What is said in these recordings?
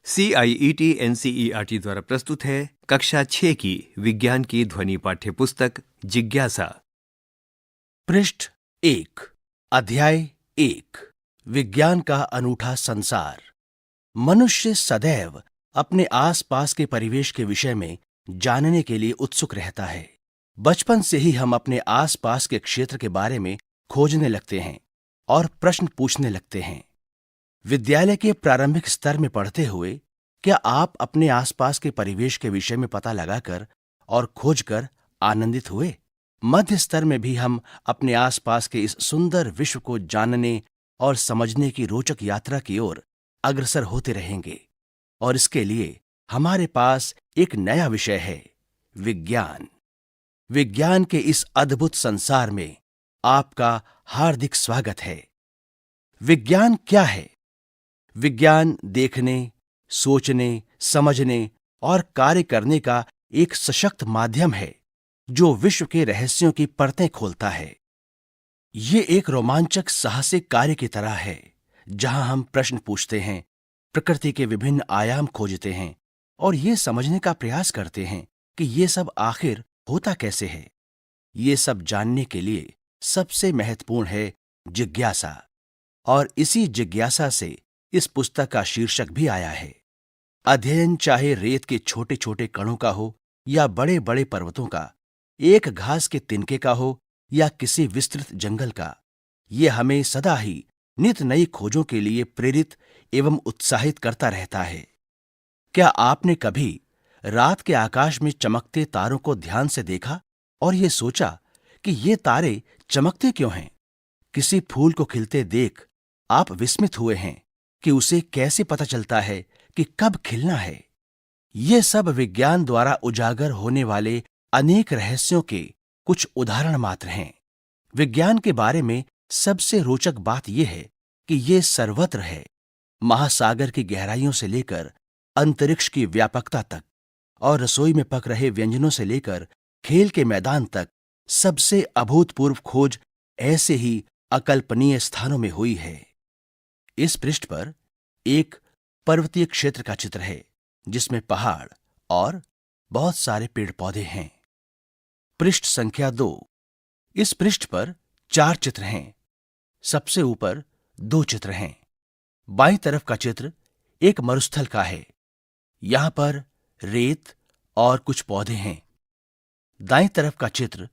CIET NCERT द्वारा प्रस्तुत है कक्षा 6 की विज्ञान की ध्वनि पाठ्य पुस्तक जिज्ञासा। पृष्ठ 1, अध्याय 1, विज्ञान का अनूठा संसार। मनुष्य सदैव अपने आसपास के परिवेश के विषय में जानने के लिए उत्सुक रहता है। बचपन से ही हम अपने आसपास के क्षेत्र के बारे में खोजने लगते हैं और प्रश्न पूछने लगते हैं। विद्यालय के प्रारंभिक स्तर में पढ़ते हुए क्या आप अपने आसपास के परिवेश के विषय में पता लगाकर और खोजकर आनंदित हुए? मध्य स्तर में भी हम अपने आसपास के इस सुंदर विश्व को जानने और समझने की रोचक यात्रा की ओर अग्रसर होते रहेंगे और इसके लिए हमारे पास एक नया विषय है, विज्ञान। विज्ञान के इस अद्भुत संसार में आपका हार्दिक स्वागत है। विज्ञान क्या है? विज्ञान देखने, सोचने, समझने और कार्य करने का एक सशक्त माध्यम है जो विश्व के रहस्यों की परतें खोलता है। ये एक रोमांचक साहसिक कार्य की तरह है जहां हम प्रश्न पूछते हैं, प्रकृति के विभिन्न आयाम खोजते हैं और ये समझने का प्रयास करते हैं कि ये सब आखिर होता कैसे है। ये सब जानने के लिए सबसे महत्वपूर्ण है जिज्ञासा, और इसी जिज्ञासा से इस पुस्तक का शीर्षक भी आया है। अध्ययन चाहे रेत के छोटे छोटे कणों का हो या बड़े बड़े पर्वतों का, एक घास के तिनके का हो या किसी विस्तृत जंगल का, ये हमें सदा ही नित नई खोजों के लिए प्रेरित एवं उत्साहित करता रहता है। क्या आपने कभी रात के आकाश में चमकते तारों को ध्यान से देखा और ये सोचा कि ये तारे चमकते क्यों हैं? किसी फूल को खिलते देख आप विस्मित हुए हैं कि उसे कैसे पता चलता है कि कब खिलना है। ये सब विज्ञान द्वारा उजागर होने वाले अनेक रहस्यों के कुछ उदाहरण मात्र हैं। विज्ञान के बारे में सबसे रोचक बात यह है कि ये सर्वत्र है, महासागर की गहराइयों से लेकर अंतरिक्ष की व्यापकता तक, और रसोई में पक रहे व्यंजनों से लेकर खेल के मैदान तक सबसे अभूतपूर्व खोज ऐसे ही अकल्पनीय स्थानों में हुई है। इस पृष्ठ पर एक पर्वतीय क्षेत्र का चित्र है जिसमें पहाड़ और बहुत सारे पेड़ पौधे हैं। पृष्ठ संख्या 2, इस पृष्ठ पर 4 चित्र हैं। सबसे ऊपर 2 चित्र हैं। बाईं तरफ का चित्र एक मरुस्थल का है। यहां पर रेत और कुछ पौधे हैं। दाईं तरफ का चित्र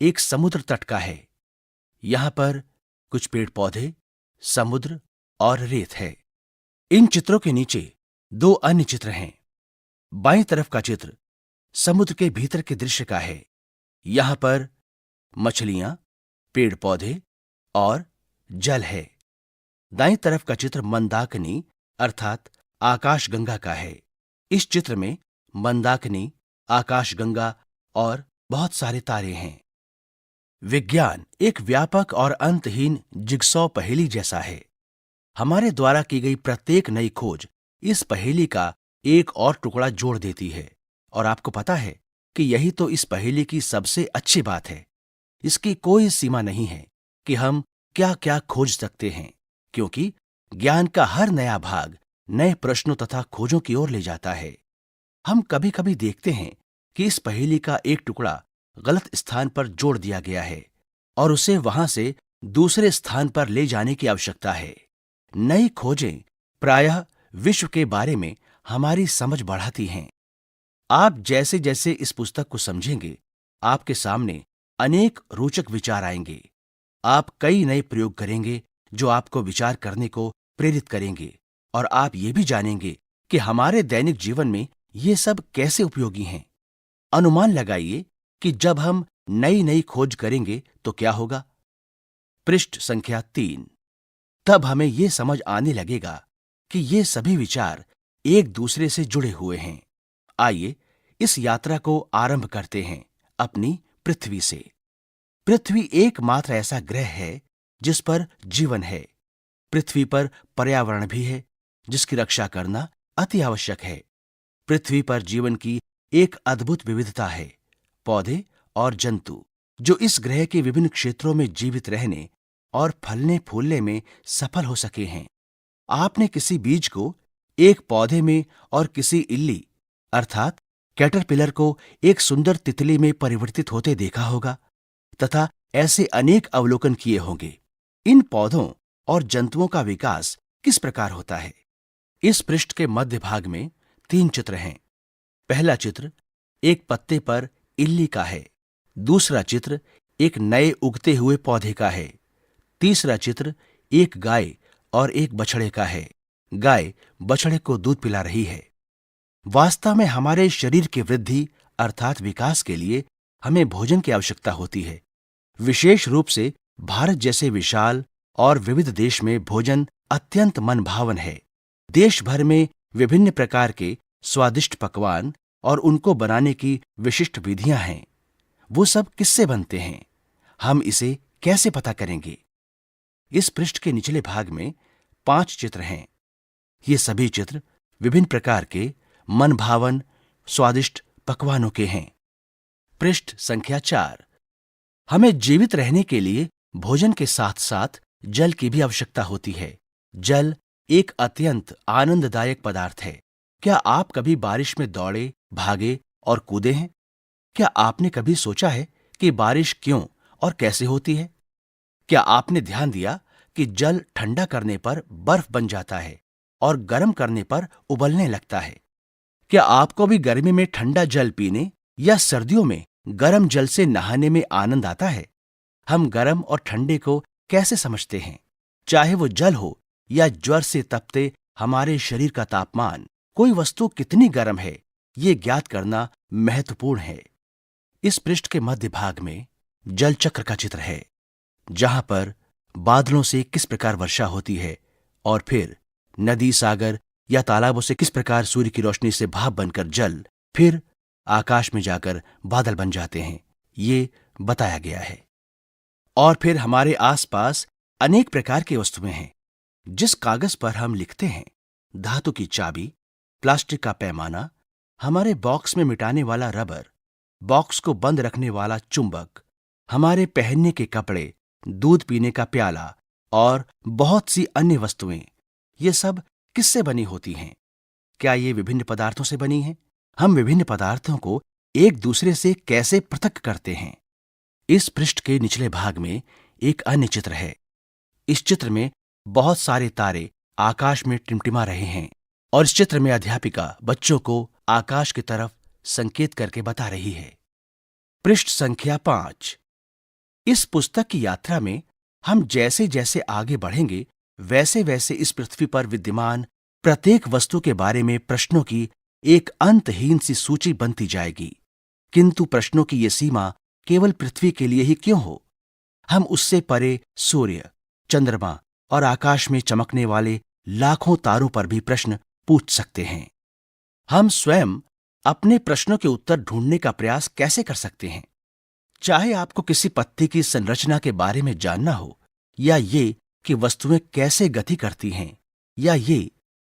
एक समुद्र तट का है। यहां पर कुछ पेड़ पौधे, समुद्र और रेत है। इन चित्रों के नीचे 2 अन्य चित्र हैं। बाईं तरफ का चित्र समुद्र के भीतर के दृश्य का है। यहां पर मछलियां, पेड़ पौधे और जल है। दाईं तरफ का चित्र मंदाकिनी अर्थात आकाशगंगा का है। इस चित्र में मंदाकिनी, आकाशगंगा और बहुत सारे तारे हैं। विज्ञान एक व्यापक और अंतहीन जिगसॉ पहेली जैसा है। हमारे द्वारा की गई प्रत्येक नई खोज इस पहेली का एक और टुकड़ा जोड़ देती है, और आपको पता है कि यही तो इस पहेली की सबसे अच्छी बात है। इसकी कोई सीमा नहीं है कि हम क्या क्या खोज सकते हैं, क्योंकि ज्ञान का हर नया भाग नए प्रश्नों तथा खोजों की ओर ले जाता है। हम कभी कभी देखते हैं कि इस पहेली का एक टुकड़ा गलत स्थान पर जोड़ दिया गया है और उसे वहां से दूसरे स्थान पर ले जाने की आवश्यकता है। नई खोजें प्रायः विश्व के बारे में हमारी समझ बढ़ाती हैं। आप जैसे जैसे इस पुस्तक को समझेंगे, आपके सामने अनेक रोचक विचार आएंगे। आप कई नए प्रयोग करेंगे जो आपको विचार करने को प्रेरित करेंगे, और आप ये भी जानेंगे कि हमारे दैनिक जीवन में ये सब कैसे उपयोगी हैं। अनुमान लगाइए कि जब हम नई नई खोज करेंगे तो क्या होगा। पृष्ठ संख्या 3, तब हमें यह समझ आने लगेगा कि ये सभी विचार एक दूसरे से जुड़े हुए हैं। आइए इस यात्रा को आरंभ करते हैं अपनी पृथ्वी से। पृथ्वी एकमात्र ऐसा ग्रह है जिस पर जीवन है। पृथ्वी पर पर्यावरण भी है जिसकी रक्षा करना अति आवश्यक है। पृथ्वी पर जीवन की एक अद्भुत विविधता है, पौधे और जंतु जो इस ग्रह के विभिन्न क्षेत्रों में जीवित रहने और फलने फूलने में सफल हो सके हैं। आपने किसी बीज को एक पौधे में और किसी इल्ली अर्थात कैटरपिलर को एक सुंदर तितली में परिवर्तित होते देखा होगा तथा ऐसे अनेक अवलोकन किए होंगे। इन पौधों और जंतुओं का विकास किस प्रकार होता है? इस पृष्ठ के मध्य भाग में 3 चित्र हैं। पहला चित्र एक पत्ते पर इल्ली का है। दूसरा चित्र एक नए उगते हुए पौधे का है। तीसरा चित्र एक गाय और एक बछड़े का है। गाय बछड़े को दूध पिला रही है। वास्तव में हमारे शरीर की वृद्धि अर्थात विकास के लिए हमें भोजन की आवश्यकता होती है। विशेष रूप से भारत जैसे विशाल और विविध देश में भोजन अत्यंत मनभावन है। देश भर में विभिन्न प्रकार के स्वादिष्ट पकवान और उनको बनाने की विशिष्ट विधियां हैं। वो सब किससे बनते हैं? हम इसे कैसे पता करेंगे? इस पृष्ठ के निचले भाग में 5 चित्र हैं। ये सभी चित्र विभिन्न प्रकार के मनभावन स्वादिष्ट पकवानों के हैं। पृष्ठ संख्या 4। हमें जीवित रहने के लिए भोजन के साथ साथ जल की भी आवश्यकता होती है। जल एक अत्यंत आनंददायक पदार्थ है। क्या आप कभी बारिश में दौड़े, भागे और कूदे हैं? क्या आपने कभी सोचा है कि बारिश क्यों और कैसे होती है? क्या आपने ध्यान दिया कि जल ठंडा करने पर बर्फ बन जाता है और गर्म करने पर उबलने लगता है? क्या आपको भी गर्मी में ठंडा जल पीने या सर्दियों में गर्म जल से नहाने में आनंद आता है? हम गर्म और ठंडे को कैसे समझते हैं? चाहे वो जल हो या ज्वर से तपते हमारे शरीर का तापमान, कोई वस्तु कितनी गर्म है, ये ज्ञात करना महत्वपूर्ण है। इस पृष्ठ के मध्य भाग में जल चक्र का चित्र है, जहां पर बादलों से किस प्रकार वर्षा होती है और फिर नदी, सागर या तालाबों से किस प्रकार सूर्य की रोशनी से भाप बनकर जल फिर आकाश में जाकर बादल बन जाते हैं, ये बताया गया है। और फिर हमारे आसपास अनेक प्रकार की वस्तुएं हैं। जिस कागज पर हम लिखते हैं, धातु की चाबी, प्लास्टिक का पैमाना, हमारे बॉक्स में मिटाने वाला रबर, बॉक्स को बंद रखने वाला चुंबक, हमारे पहनने के कपड़े, दूध पीने का प्याला और बहुत सी अन्य वस्तुएं, ये सब किससे बनी होती हैं? क्या ये विभिन्न पदार्थों से बनी हैं? हम विभिन्न पदार्थों को एक दूसरे से कैसे पृथक करते हैं? इस पृष्ठ के निचले भाग में एक अन्य चित्र है। इस चित्र में बहुत सारे तारे आकाश में टिमटिमा रहे हैं और इस चित्र में अध्यापिका बच्चों को आकाश की तरफ संकेत करके बता रही है। पृष्ठ संख्या 5। इस पुस्तक की यात्रा में हम जैसे जैसे आगे बढ़ेंगे, वैसे वैसे इस पृथ्वी पर विद्यमान प्रत्येक वस्तु के बारे में प्रश्नों की एक अंतहीन सी सूची बनती जाएगी। किंतु प्रश्नों की ये सीमा केवल पृथ्वी के लिए ही क्यों हो? हम उससे परे सूर्य, चंद्रमा और आकाश में चमकने वाले लाखों तारों पर भी प्रश्न पूछ सकते हैं। हम स्वयं अपने प्रश्नों के उत्तर ढूंढने का प्रयास कैसे कर सकते हैं? चाहे आपको किसी पत्ती की संरचना के बारे में जानना हो, या ये कि वस्तुएं कैसे गति करती हैं, या ये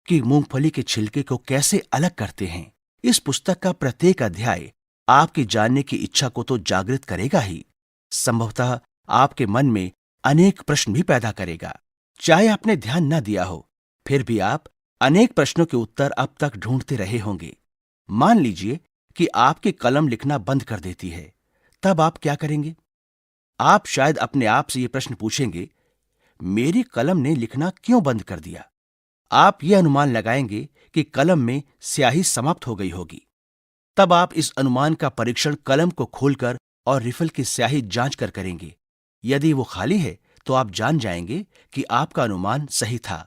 कि मूंगफली के छिलके को कैसे अलग करते हैं, इस पुस्तक का प्रत्येक अध्याय आपकी जानने की इच्छा को तो जागृत करेगा ही, संभवतः आपके मन में अनेक प्रश्न भी पैदा करेगा। चाहे आपने ध्यान न दिया हो, फिर भी आप अनेक प्रश्नों के उत्तर अब तक ढूंढते रहे होंगे। मान लीजिए कि आपकी कलम लिखना बंद कर देती है, तब आप क्या करेंगे? आप शायद अपने आप से ये प्रश्न पूछेंगे, मेरी कलम ने लिखना क्यों बंद कर दिया? आप ये अनुमान लगाएंगे कि कलम में स्याही समाप्त हो गई होगी। तब आप इस अनुमान का परीक्षण कलम को खोलकर और रिफिल की स्याही जांच कर करेंगे। यदि वो खाली है तो आप जान जाएंगे कि आपका अनुमान सही था।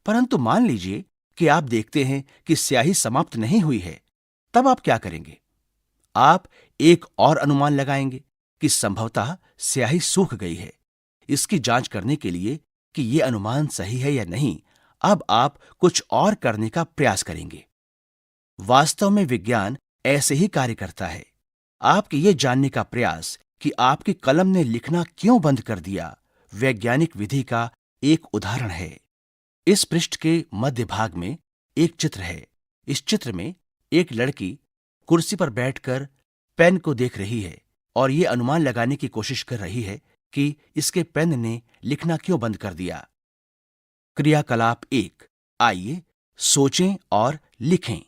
परंतु मान लीजिए कि आप देखते हैं कि स्याही समाप्त नहीं हुई है, तब आप क्या करेंगे? आप एक और अनुमान लगाएंगे कि संभवतः स्याही सूख गई है। इसकी जांच करने के लिए कि यह अनुमान सही है या नहीं, अब आप कुछ और करने का प्रयास करेंगे। वास्तव में विज्ञान ऐसे ही कार्य करता है। आपके ये जानने का प्रयास कि आपकी कलम ने लिखना क्यों बंद कर दिया, वैज्ञानिक विधि का एक उदाहरण है। इस पृष्ठ के मध्य भाग में एक चित्र है। इस चित्र में एक लड़की कुर्सी पर बैठकर पेन को देख रही है और ये अनुमान लगाने की कोशिश कर रही है कि इसके पेन ने लिखना क्यों बंद कर दिया। क्रियाकलाप 1। आइए सोचें और लिखें।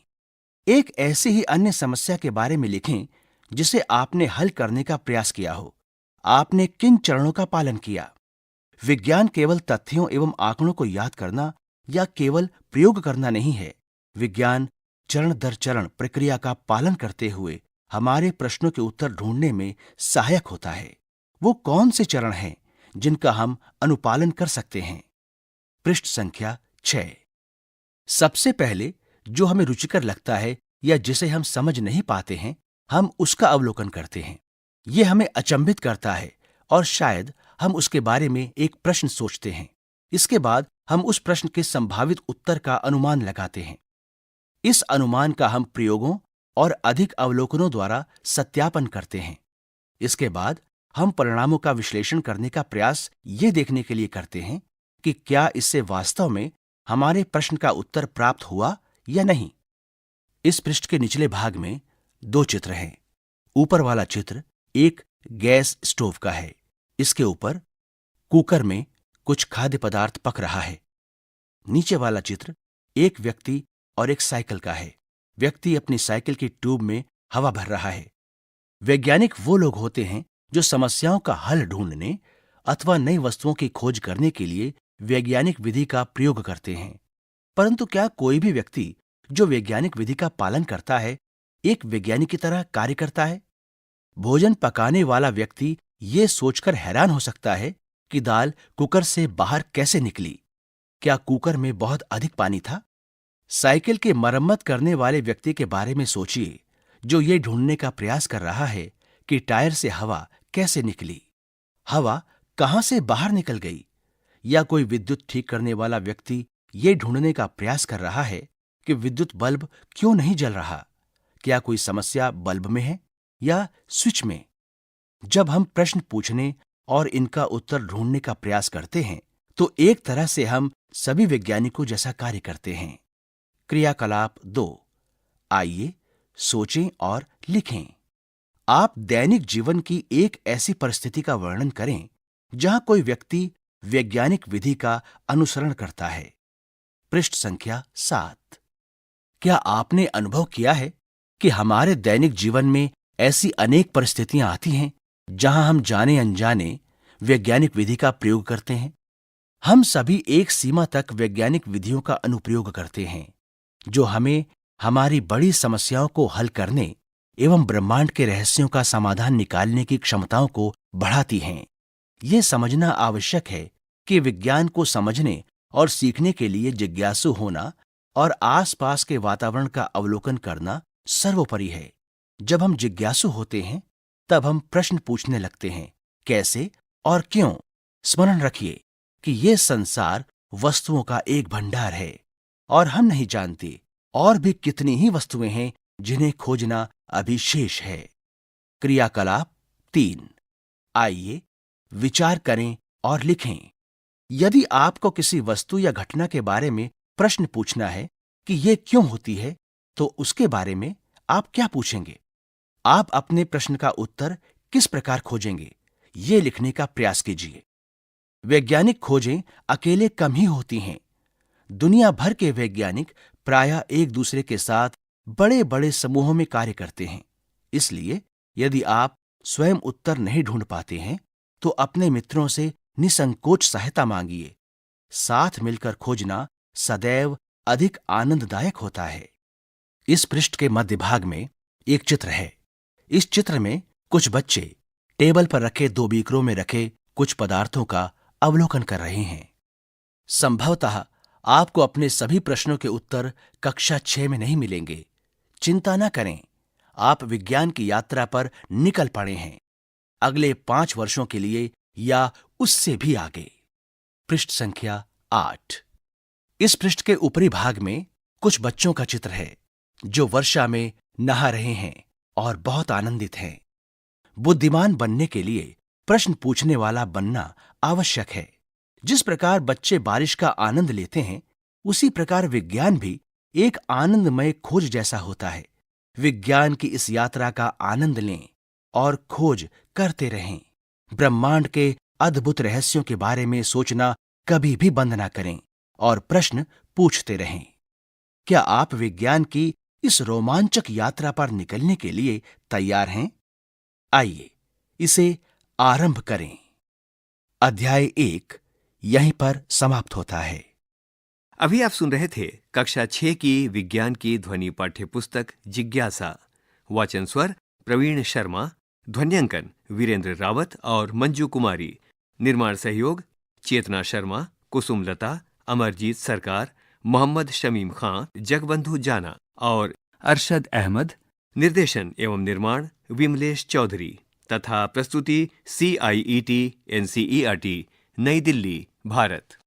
एक ऐसी ही अन्य समस्या के बारे में लिखें जिसे आपने हल करने का प्रयास किया हो। आपने किन चरणों का पालन किया? विज्ञान केवल तथ्यों एवं आंकड़ों को याद करना या केवल प्रयोग करना नहीं है। विज्ञान चरण दर चरण प्रक्रिया का पालन करते हुए हमारे प्रश्नों के उत्तर ढूंढने में सहायक होता है। वो कौन से चरण हैं जिनका हम अनुपालन कर सकते हैं? पृष्ठ संख्या 6। सबसे पहले जो हमें रुचिकर लगता है या जिसे हम समझ नहीं पाते हैं, हम उसका अवलोकन करते हैं। यह हमें अचंभित करता है और शायद हम उसके बारे में एक प्रश्न सोचते हैं। इसके बाद हम उस प्रश्न के संभावित उत्तर का अनुमान लगाते हैं। इस अनुमान का हम प्रयोगों और अधिक अवलोकनों द्वारा सत्यापन करते हैं। इसके बाद हम परिणामों का विश्लेषण करने का प्रयास ये देखने के लिए करते हैं कि क्या इससे वास्तव में हमारे प्रश्न का उत्तर प्राप्त हुआ या नहीं। इस पृष्ठ के निचले भाग में 2 चित्र हैं। ऊपर वाला चित्र एक गैस स्टोव का है। इसके ऊपर कुकर में कुछ खाद्य पदार्थ पक रहा है। नीचे वाला चित्र एक व्यक्ति और एक साइकिल का है। व्यक्ति अपनी साइकिल की ट्यूब में हवा भर रहा है। वैज्ञानिक वो लोग होते हैं जो समस्याओं का हल ढूंढने अथवा नई वस्तुओं की खोज करने के लिए वैज्ञानिक विधि का प्रयोग करते हैं। परंतु क्या कोई भी व्यक्ति जो वैज्ञानिक विधि का पालन करता है एक वैज्ञानिक की तरह कार्य करता है? भोजन पकाने वाला व्यक्ति ये सोचकर हैरान हो सकता है कि दाल कुकर से बाहर कैसे निकली। क्या कुकर में बहुत अधिक पानी था? साइकिल की मरम्मत करने वाले व्यक्ति के बारे में सोचिए जो ये ढूंढने का प्रयास कर रहा है कि टायर से हवा कैसे निकली, हवा कहां से बाहर निकल गई। या कोई विद्युत ठीक करने वाला व्यक्ति ये ढूंढने का प्रयास कर रहा है कि विद्युत बल्ब क्यों नहीं जल रहा। क्या कोई समस्या बल्ब में है या स्विच में? जब हम प्रश्न पूछने और इनका उत्तर ढूंढने का प्रयास करते हैं तो एक तरह से हम सभी वैज्ञानिकों जैसा कार्य करते हैं। क्रियाकलाप 2। आइए सोचें और लिखें। आप दैनिक जीवन की एक ऐसी परिस्थिति का वर्णन करें जहां कोई व्यक्ति वैज्ञानिक विधि का अनुसरण करता है। पृष्ठ संख्या 7। क्या आपने अनुभव किया है कि हमारे दैनिक जीवन में ऐसी अनेक परिस्थितियां आती हैं जहां हम जाने अनजाने वैज्ञानिक विधि का प्रयोग करते हैं? हम सभी एक सीमा तक वैज्ञानिक विधियों का अनुप्रयोग करते हैं जो हमें हमारी बड़ी समस्याओं को हल करने एवं ब्रह्मांड के रहस्यों का समाधान निकालने की क्षमताओं को बढ़ाती हैं। यह समझना आवश्यक है कि विज्ञान को समझने और सीखने के लिए जिज्ञासु होना और आसपास के वातावरण का अवलोकन करना सर्वोपरि है। जब हम जिज्ञासु होते हैं तब हम प्रश्न पूछने लगते हैं, कैसे और क्यों। स्मरण रखिए कि यह संसार वस्तुओं का एक भंडार है और हम नहीं जानते और भी कितनी ही वस्तुएं हैं जिन्हें खोजना अभी शेष है। क्रियाकलाप 3। आइए विचार करें और लिखें। यदि आपको किसी वस्तु या घटना के बारे में प्रश्न पूछना है कि यह क्यों होती है, तो उसके बारे में आप क्या पूछेंगे? आप अपने प्रश्न का उत्तर किस प्रकार खोजेंगे, ये लिखने का प्रयास कीजिए। वैज्ञानिक खोजें अकेले कम ही होती हैं। दुनिया भर के वैज्ञानिक प्रायः एक दूसरे के साथ बड़े बड़े समूहों में कार्य करते हैं। इसलिए यदि आप स्वयं उत्तर नहीं ढूंढ पाते हैं तो अपने मित्रों से निसंकोच सहायता मांगिए। साथ मिलकर खोजना सदैव अधिक आनंददायक होता है। इस पृष्ठ के मध्य भाग में एक चित्र है। इस चित्र में कुछ बच्चे टेबल पर रखे 2 बीकरों में रखे कुछ पदार्थों का अवलोकन कर रहे हैं। संभवतः आपको अपने सभी प्रश्नों के उत्तर कक्षा 6 में नहीं मिलेंगे। चिंता न करें, आप विज्ञान की यात्रा पर निकल पड़े हैं, अगले 5 वर्षों के लिए या उससे भी आगे। पृष्ठ संख्या 8। इस पृष्ठ के ऊपरी भाग में कुछ बच्चों का चित्र है जो वर्षा में नहा रहे हैं और बहुत आनंदित हैं। बुद्धिमान बनने के लिए प्रश्न पूछने वाला बनना आवश्यक है। जिस प्रकार बच्चे बारिश का आनंद लेते हैं, उसी प्रकार विज्ञान भी एक आनंदमय खोज जैसा होता है। विज्ञान की इस यात्रा का आनंद लें और खोज करते रहें। ब्रह्मांड के अद्भुत रहस्यों के बारे में सोचना कभी भी बंद ना करें और प्रश्न पूछते रहें। क्या आप विज्ञान की इस रोमांचक यात्रा पर निकलने के लिए तैयार हैं? आइए इसे आरंभ करें। अध्याय 1 यहीं पर समाप्त होता है। अभी आप सुन रहे थे कक्षा 6 की विज्ञान की ध्वनि पाठ्य पुस्तक जिज्ञासा। वाचन स्वर प्रवीण शर्मा, ध्वन्यांकन वीरेंद्र रावत और मंजू कुमारी, निर्माण सहयोग चेतना शर्मा, कुसुम लता, अमरजीत सरकार, मोहम्मद शमीम खां, जगबंधु जाना और अरशद अहमद। निर्देशन एवं निर्माण विमलेश चौधरी तथा प्रस्तुति CIET NCERT नई दिल्ली, भारत।